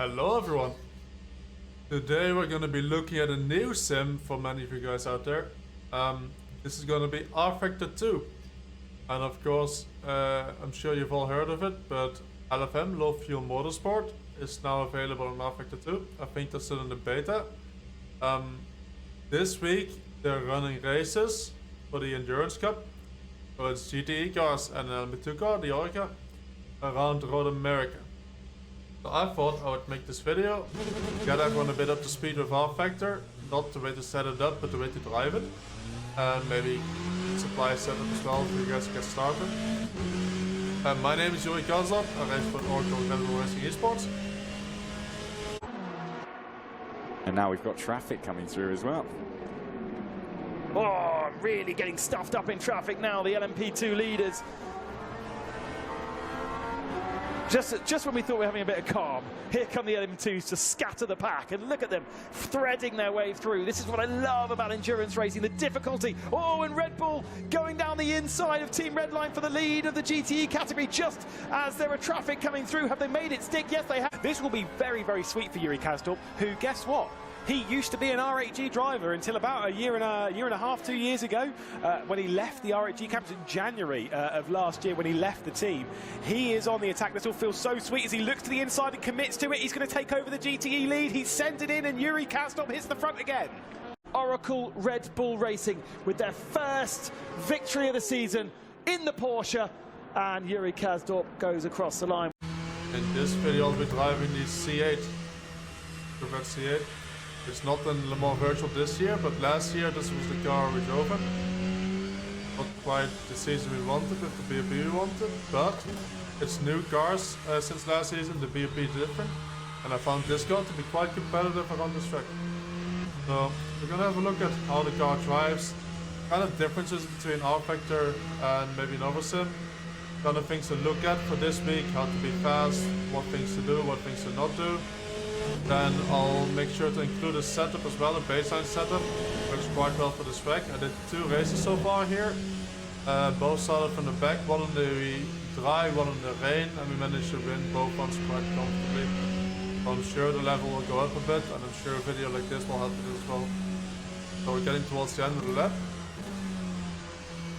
Hello everyone! Today we're going to be looking at a new sim for many of you guys out there. This is going to be rFactor 2. And of course, I'm sure you've all heard of it, but LFM, Low Fuel Motorsport, is now available on rFactor 2. I think they're still in the beta. This week they're running races for the Endurance Cup. So it's GTE cars and an LMP2 car, the Orica, around Road America. So I thought I would make this video, get everyone a bit up to speed with rFactor, not the way to set it up, but the way to drive it, and maybe supply a setup as well for you guys to get started. My name is Yuri Kazlov, I race for Oracle Red Bull Racing Esports. And now we've got traffic coming through as well. Oh, really getting stuffed up in traffic now, the LMP2 leaders. Just when we thought we were having a bit of calm, here come the LM2s to scatter the pack, and look at them threading their way through. This is what I love about endurance racing, the difficulty. Oh, and Red Bull going down the inside of Team Redline for the lead of the GTE category, just as there are traffic coming through. Have they made it stick? Yes, they have. This will be very, very sweet for Yuri Kasdorp, who, guess what? He used to be an RHG driver until about a year and a half, 2 years ago, when he left the RHG campus in January of last year when he left the team. He is on the attack. This will feel so sweet as he looks to the inside and commits to it. He's going to take over the GTE lead. He's sent it in, and Yuri Kasdorp hits the front again. Oracle Red Bull Racing with their first victory of the season in the Porsche, and Yuri Kasdorp goes across the line. In this video I'll be driving the C8, the red C8. It's not in Le Mans Virtual this year, but last year this was the car we drove in. Not quite the season we wanted with the BOP we wanted, but it's new cars since last season. The BOP is different, and I found this car to be quite competitive around this track. So we're gonna have a look at how the car drives, kind of differences between rFactor and maybe another sim, kind of things to look at for this week, how to be fast, what things to do, what things to not do. Then I'll make sure to include a setup as well, a baseline setup. Works quite well for this track. I did 2 races so far here. Both started from the back, one in the dry, one in the rain, and we managed to win both ones quite comfortably. I'm sure the level will go up a bit, and I'm sure a video like this will help it as well. So we're getting towards the end of the lap.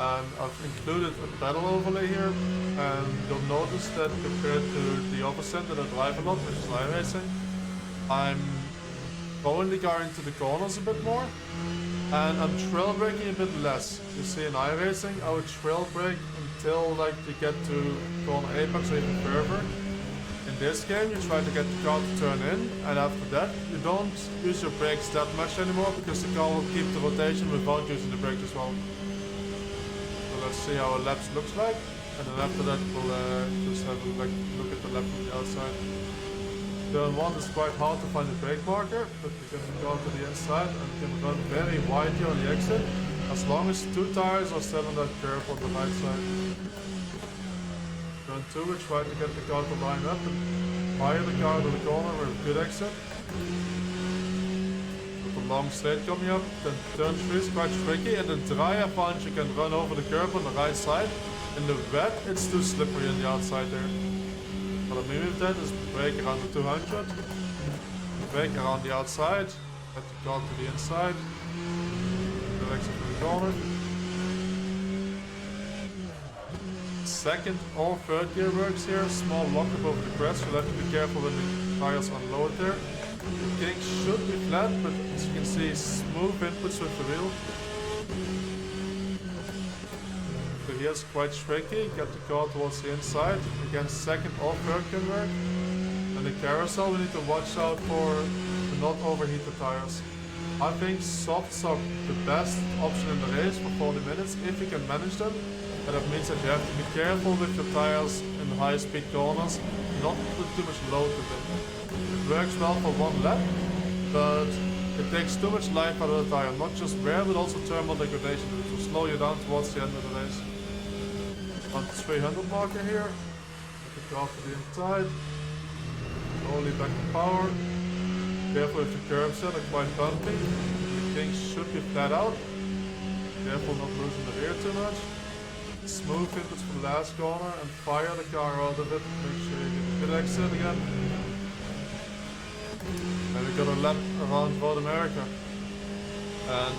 And I've included a pedal overlay here, and you'll notice that compared to the other sim that I drive a lot, which is iRacing, I'm throwing the car into the corners a bit more, and I'm trail braking a bit less. You see, in iRacing, I would trail brake until like you get to corner apex or even further. In this game, you try to get the car to turn in, and after that, you don't use your brakes that much anymore because the car will keep the rotation without using the brakes as well. So let's see how a lap looks like, and then after that, we'll just have a look at the lap from the outside. Turn 1 is quite hard to find a brake marker, but we can go to the inside and we can run very wide here on the exit, as long as 2 tires are still on that curve on the right side. Turn 2, we try to get the car to line up and fire the car to the corner with a good exit. With a long straight coming up, then turn 3 is quite tricky, and in dry I found you can run over the curb on the right side. In the wet, it's too slippery on the outside there. What I mean with that is brake around the 200, brake around the outside, get the car to the inside, the exit from the corner. Second or third gear works here, small lockup over the crest, you'll have to be careful when the tires unload there. The kink should be flat, but as you can see, smooth inputs with the wheel. So here's quite tricky, get the car towards the inside. Again, second or third can work. And the carousel, we need to watch out for not overheat the tires. I think softs are the best option in the race for 40 minutes, if you can manage them. But that means that you have to be careful with your tires in high speed corners, not put too much load to them. It works well for 1 lap, but it takes too much life out of the tire, not just wear but also thermal degradation. It will slow you down towards the end of the race. On the 300 marker here, get the car to the inside, slowly back to power. Careful with the curbs here, they're quite bumpy. The kinks should be flat out. Careful not losing the rear too much. Smooth inputs for the last corner and fire the car out of it. Make sure you get a good exit again. got a lap around Road America. And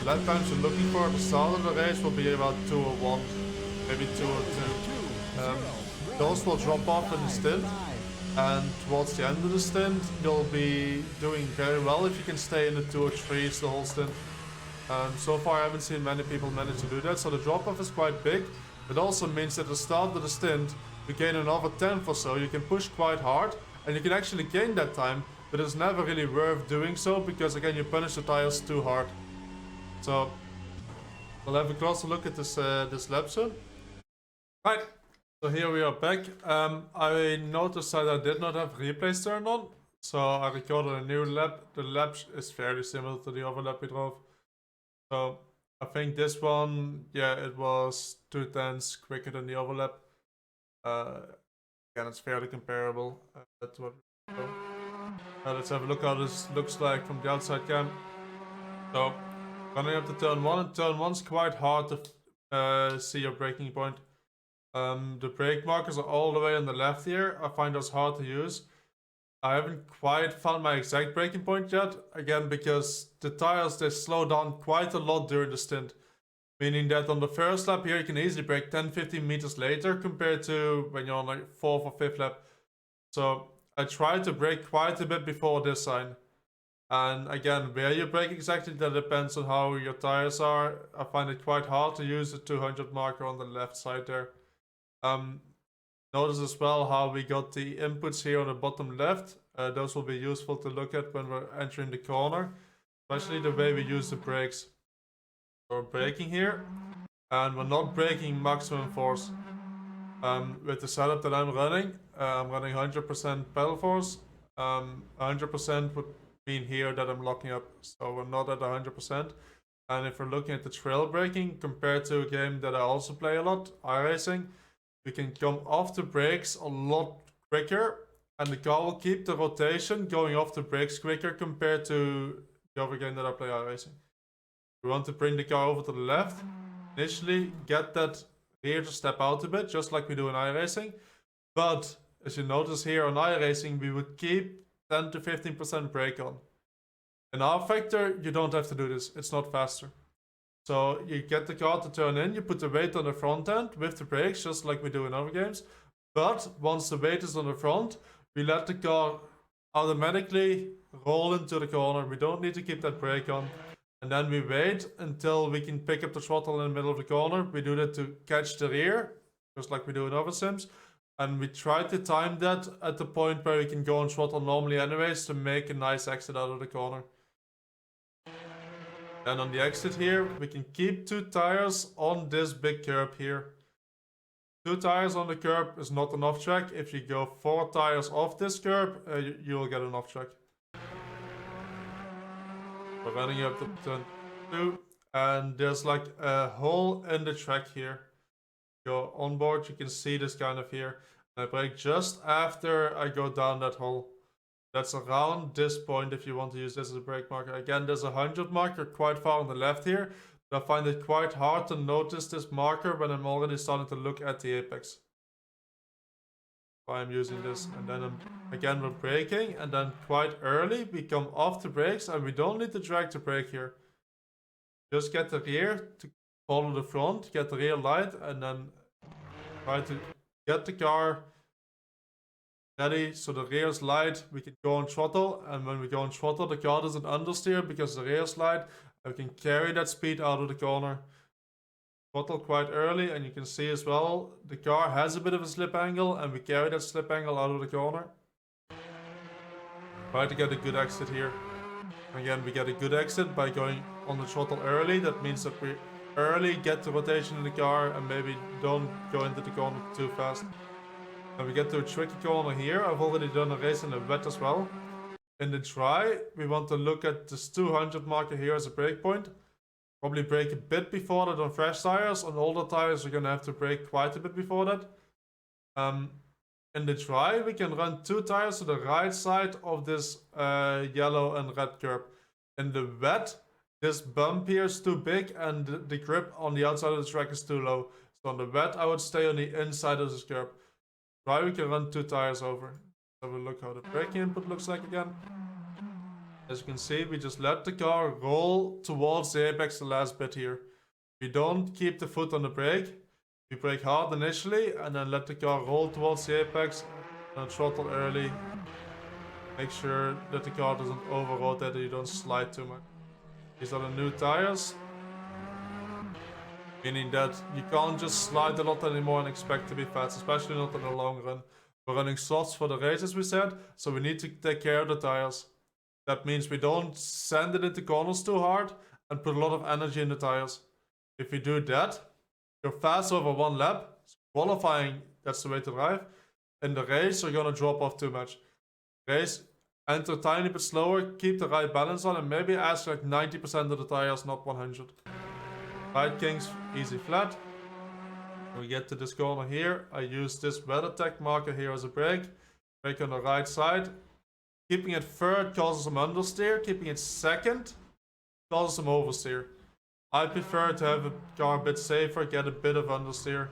lap times you're looking for at the start of the race will be about 2:01, maybe 2:02. Those will drop off in the stint, and towards the end of the stint you'll be doing very well if you can stay in the 2:03s the whole stint. So far I haven't seen many people manage to do that, so the drop off is quite big. It also means that at the start of the stint you gain another 10th or so, you can push quite hard and you can actually gain that time, but it's never really worth doing so because again you punish the tires too hard. So we'll have a closer look at this this lap soon. Right, so here we are back. I noticed that I did not have replays turned on, so I recorded a new lap. The lap is fairly similar to the other lap we drove. So I think this one, yeah, it was 2/10 quicker than the other lap. Again, it's fairly comparable. That's what. Let's have a look how this looks like from the outside cam. So, running up to turn 1, and turn 1's quite hard to see your braking point. The brake markers are all the way on the left here. I find those hard to use. I haven't quite found my exact braking point yet, again because the tires, they slow down quite a lot during the stint. Meaning that on the first lap here you can easily brake 10-15 meters later compared to when you're on like 4th or 5th lap. So I try to brake quite a bit before this sign. And again, where you brake exactly, that depends on how your tires are. I find it quite hard to use the 200 marker on the left side there. Notice as well how we got the inputs here on the bottom left. Those will be useful to look at when we're entering the corner, especially the way we use the brakes. We're braking here, and we're not braking maximum force. With the setup that I'm running 100% pedal force. 100% would mean here that I'm locking up, so we're not at 100%. And if we're looking at the trail braking compared to a game that I also play a lot, iRacing, we can come off the brakes a lot quicker, and the car will keep the rotation going off the brakes quicker compared to the other game that I play iRacing. We want to bring the car over to the left, initially get that rear to step out a bit, just like we do in iRacing. But as you notice here on iRacing, we would keep 10 to 15% brake on. In rFactor, you don't have to do this, it's not faster. So you get the car to turn in, you put the weight on the front end with the brakes, just like we do in other games. But once the weight is on the front, we let the car automatically roll into the corner. We don't need to keep that brake on. And then we wait until we can pick up the throttle in the middle of the corner. We do that to catch the rear, just like we do in other sims. And we try to time that at the point where we can go on throttle normally anyways to make a nice exit out of the corner. And on the exit here, we can keep 2 tires on this big curb here. 2 tires on the curb is not an off track. If you go 4 tires off this curb, you'll get an off track. We're running up to turn 2, and there's like a hole in the track here. Go on board, you can see this kind of here. And I brake just after I go down that hole. That's around this point if you want to use this as a brake marker. Again, there's a 100 marker quite far on the left here, but I find it quite hard to notice this marker when I'm already starting to look at the apex. I'm using this, and then again we're braking, and then quite early we come off the brakes, and we don't need to drag the brake here. Just get the rear to follow the front, get the rear light, and then try to get the car ready so the rear is light, we can go on throttle, and when we go on throttle the car doesn't understeer because the rear is light, and we can carry that speed out of the corner. Throttle quite early, and you can see as well the car has a bit of a slip angle, and we carry that slip angle out of the corner. Try to get a good exit here. Again, we get a good exit by going on the throttle early. That means that we early get the rotation in the car and maybe don't go into the corner too fast. And we get to a tricky corner here. I've already done a race in the wet as well. In the dry, we want to look at this 200 marker here as a brake point. Probably brake a bit before that on fresh tires. On older tires, we're going to have to brake quite a bit before that. In the dry, we can run 2 tires to the right side of this yellow and red curb. In the wet, this bump here is too big and the grip on the outside of the track is too low. So on the wet, I would stay on the inside of this curb. Dry, we can run 2 tires over. Have a look how the braking input looks like again. As you can see, we just let the car roll towards the apex the last bit here. We don't keep the foot on the brake. We brake hard initially and then let the car roll towards the apex and throttle early. Make sure that the car doesn't over-rotate and you don't slide too much. These are the new tires. Meaning that you can't just slide a lot anymore and expect to be fast, especially not in the long run. We're running softs for the race, as we said, so we need to take care of the tires. That means we don't send it into corners too hard and put a lot of energy in the tires. If we do that, you're fast over one lap. Qualifying, that's the way to drive. In the race, you're gonna drop off too much. Race, enter a tiny bit slower, keep the right balance on, and maybe ask like 90% of the tires, not 100. Right, Kings, easy flat. When we get to this corner here, I use this WeatherTech marker here as a brake. Brake on the right side. Keeping it third causes some understeer. Keeping it second causes some oversteer. I prefer to have a car a bit safer, get a bit of understeer.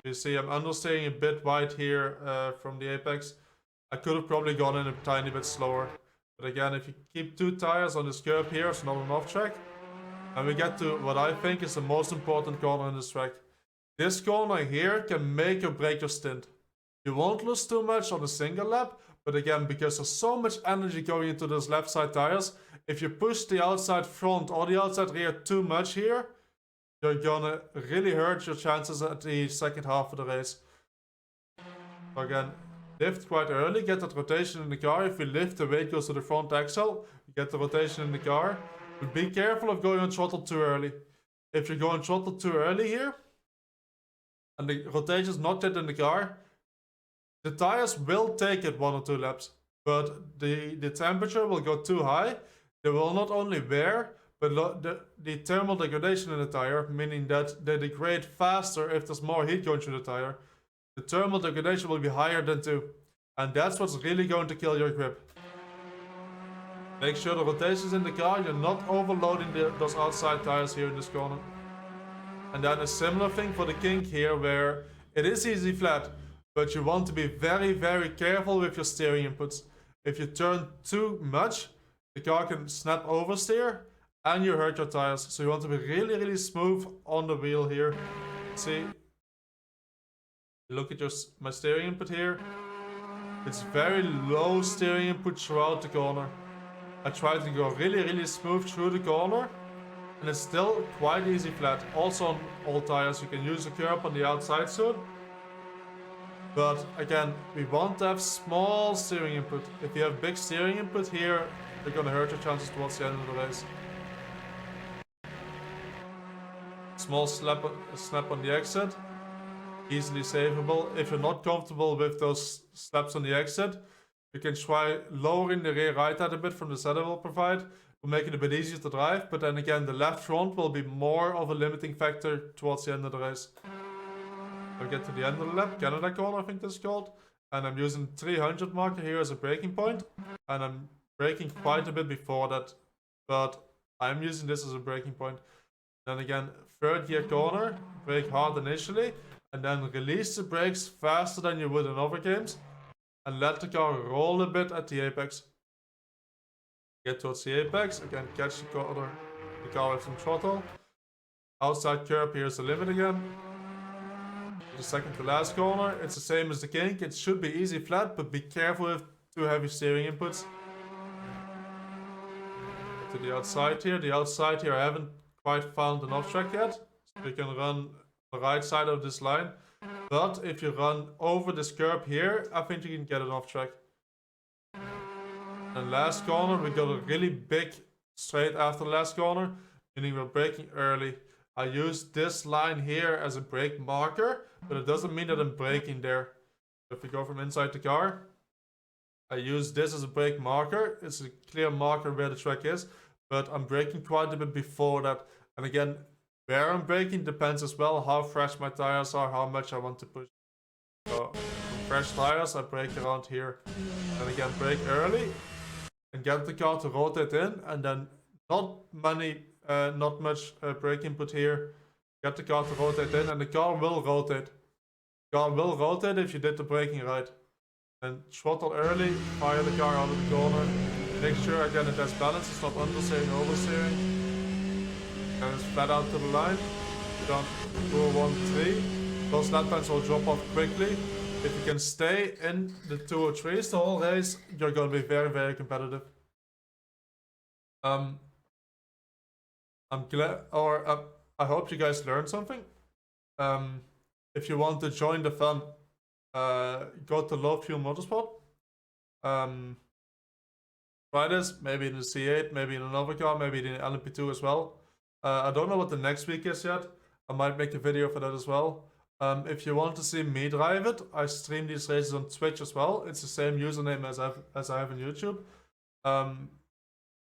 You see I'm understeering a bit wide here from the apex. I could have probably gone in a tiny bit slower. But again, if you keep 2 tires on this curb here, it's not an off track. And we get to what I think is the most important corner in this track. This corner here can make or break your stint. You won't lose too much on a single lap, but again, because there's so much energy going into those left side tires, if you push the outside front or the outside rear too much here, you're gonna really hurt your chances at the second half of the race. So again, lift quite early, get that rotation in the car. If you lift, the weight goes to the front axle, you get the rotation in the car. But be careful of going on throttle too early. If you're going throttle too early here, and the rotation is not yet in the car, the tires will take it 1 or 2 laps, but the temperature will go too high. They will not only wear, but the thermal degradation in the tire, meaning that they degrade faster if there's more heat going through the tire. The thermal degradation will be higher than 2, and that's what's really going to kill your grip. Make sure the rotation's in the car, you're not overloading those outside tires here in this corner. And then a similar thing for the kink here, where it is easy flat, but you want to be very, very careful with your steering inputs. If you turn too much, the car can snap oversteer and you hurt your tires. So you want to be really, really smooth on the wheel here. See, look at my steering input here. It's very low steering input throughout the corner. I try to go really, really smooth through the corner, and it's still quite easy flat. Also on all tires, you can use a curb on the outside soon. But again, we want to have small steering input. If you have big steering input here, you're gonna hurt your chances towards the end of the race. Small snap on the exit, easily savable. If you're not comfortable with those slaps on the exit, you can try lowering the rear right tire a bit from the setup will provide. Will make it a bit easier to drive, but then again, the left front will be more of a limiting factor towards the end of the race. I'll get to the end of the lap, Canada corner I think that's called, and I'm using 300 marker here as a braking point, and I'm braking quite a bit before that, but I'm using this as a braking point. Then again, third gear corner, brake hard initially, and then release the brakes faster than you would in other games, and let the car roll a bit at the apex. Get towards the apex, again catch the car with some throttle. Outside curb, here's the limit again. The second to last corner, it's the same as the kink. It should be easy flat, but be careful with too heavy steering inputs. To the outside here. The outside here I haven't quite found an off track yet. So you can run the right side of this line. But if you run over this curb here, I think you can get it off track. And last corner, we got a really big straight after the last corner, meaning we're braking early. I use this line here as a brake marker, but it doesn't mean that I'm braking there. If we go from inside the car, I use this as a brake marker. It's a clear marker where the track is, but I'm braking quite a bit before that. And again, where I'm braking depends as well how fresh my tires are, how much I want to push. So, fresh tires, I brake around here. And again, brake early and get the car to rotate in, and then not much brake input here. Get the car to rotate in, and the car will rotate. The car will rotate if you did the braking right. And throttle early, fire the car out of the corner. Make sure again it has balance, it's not understeering, oversteering. And it's flat out to the line. You don't go 1-3. Those lap times will drop off quickly. If you can stay in the 203s the whole race, you're gonna be very, very competitive. I'm glad, or I hope you guys learned something. If you want to join the fun, go to Fuel Motorsport. Try this, maybe in the C8, maybe in another car, maybe in the LMP2 as well. I don't know what the next week is yet. I might make a video for that as well. If you want to see me drive it, I stream these races on Twitch as well. It's the same username as I have on YouTube.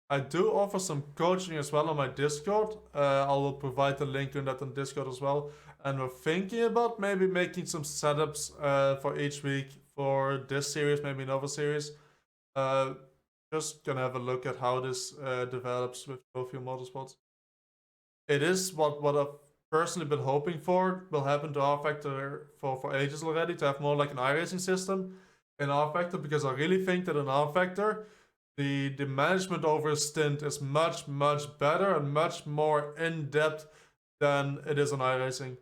I do offer some coaching as well on my Discord. I will provide the link in that on Discord as well. And we're thinking about maybe making some setups for each week for this series, maybe another series. Just gonna have a look at how this develops with Fuel Motorsports. It is what I've personally been hoping for will happen to rFactor for ages already, to have more like an iRacing system in rFactor, because I really think that in rFactor the management over a stint is much better and much more in-depth than it is on iRacing.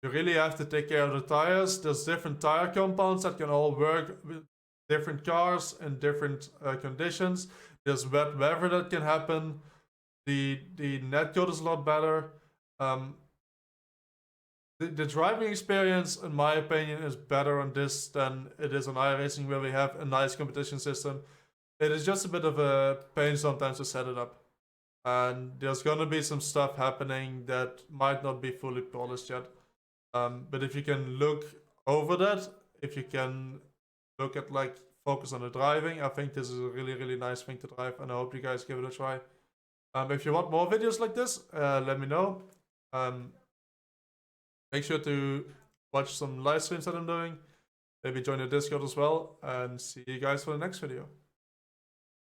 You really have to take care of the tires. There's different tire compounds that can all work with different cars in different conditions. There's wet weather that can happen. The netcode is a lot better. The driving experience, in my opinion, is better on this than it is on iRacing, where we have a nice competition system. It is just a bit of a pain sometimes to set it up. And there's gonna be some stuff happening that might not be fully polished yet. But if you can look over that, if you can look at like focus on the driving, I think this is a really nice thing to drive, and I hope you guys give it a try. If you want more videos like this, let me know. Make sure to watch some live streams that I'm doing. Maybe join the Discord as well, and see you guys for the next video.